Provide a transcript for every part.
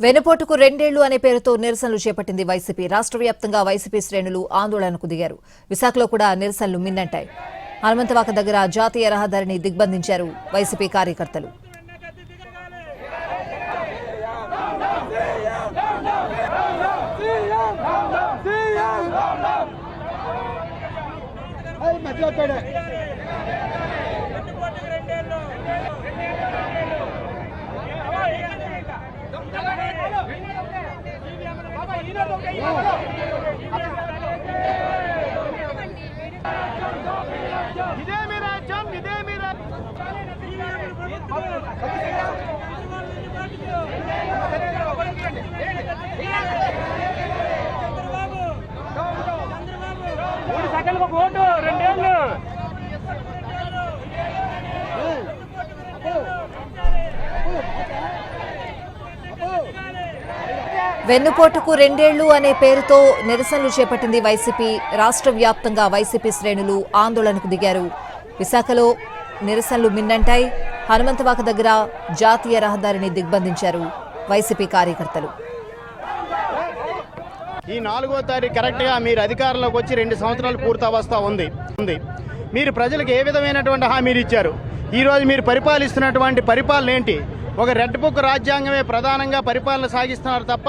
వెనుపోటుకు రెండేళ్లు అనే పేరుతో నిరసనలు చేపట్టింది వైసీపీ. రాష్ట్ర వ్యాప్తంగా వైసీపీ శ్రేణులు ఆందోళనకు దిగారు. విశాఖలో కూడా నిరసనలు మిన్నంటాయి. హనుమంతవాక దగ్గర జాతీయ రహదారిని దిగ్బంధించారు వైసీపీ కార్యకర్తలు. వెన్నుపోటుకు రెండేళ్లు అనే పేరుతో నిరసనలు చేపట్టింది వైసీపీ. రాష్ట్ర వ్యాప్తంగా వైసీపీ శ్రేణులు ఆందోళనకు దిగారు. విశాఖలో నిరసనలు మిన్నంటాయి. హనుమంతవాక దగ్గర జాతీయ రహదారిని దిగ్బంధించారు వైసీపీ కార్యకర్తలు. ఈ 4వ తారీఖు కరెక్ట్గా మీరు అధికారంలోకి వచ్చి 2 సంవత్సరాలు పూర్తవస్తా ఉంది. మీరు ప్రజలకు ఏ విధమైనటువంటి హామీలు ఇచ్చారు? ఈరోజు మీరు పరిపాలిస్తున్నటువంటి పరిపాలన ఏంటి? ఒక రెడ్ బుక్ రాజ్యాంగమే ప్రధానంగా పరిపాలన సాగిస్తున్నారు తప్ప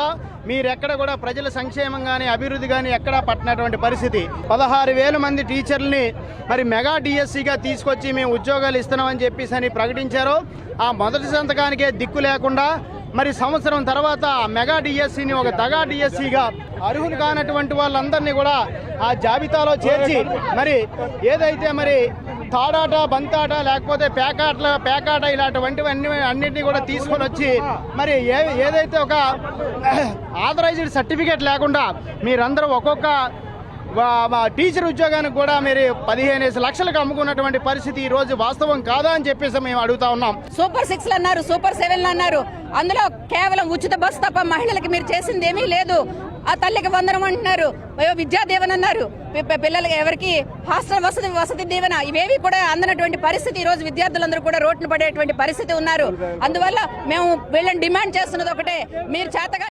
మీరెక్కడ కూడా ప్రజల సంక్షేమం కానీ అభివృద్ధి కానీ ఎక్కడా పట్టినటువంటి పరిస్థితి. 16,000 మంది టీచర్లని మరి మెగా డిఎస్సిగా తీసుకొచ్చి మేము ఉద్యోగాలు ఇస్తున్నామని చెప్పేసి అని ప్రకటించారు. ఆ మొదటి సంతకానికే దిక్కు లేకుండా మరి సంవత్సరం తర్వాత మెగా డిఎస్సిని ఒక దగా డిఎస్సిగా అర్హులు కానటువంటి వాళ్ళందరినీ కూడా ఆ జాబితాలో చేర్చి మరి ఏదైతే మరి తాడాట బంతాట లేకపోతే పేకాట ఇలాంటివంటివన్నీ అన్నింటినీ కూడా తీసుకొని వచ్చి మరి ఏదైతే ఒక ఆథరైజ్డ్ సర్టిఫికేట్ లేకుండా మీరందరూ ఒక్కొక్క టీచర్ ఉద్యోగానికి కూడా మీరు 15 లక్షలకు అమ్ముకున్నటువంటి పరిస్థితి ఈ రోజు వాస్తవం కాదా అని చెప్పేసి మేము అడుగుతా ఉన్నాం. సూపర్ 6 అన్నారు, సూపర్ 7 అన్నారు. అందులో కేవలం ఉచిత బస్సు తప్ప మహిళలకు మీరు చేసింది ఏమీ లేదు. ఆ తల్లికి వందనం అంటున్నారు, విద్యా దీవెన అన్నారు. పిల్లలకి ఎవరికి హాస్టల్ వసతి దీవెన ఇవేవి కూడా అందనటువంటి పరిస్థితి. ఈ రోజు విద్యార్థులందరూ కూడా రోడ్డున పడేటువంటి పరిస్థితి ఉన్నారు. అందువల్ల మేము వీళ్ళని డిమాండ్ చేస్తున్నది ఒకటే, మీరు చేతగా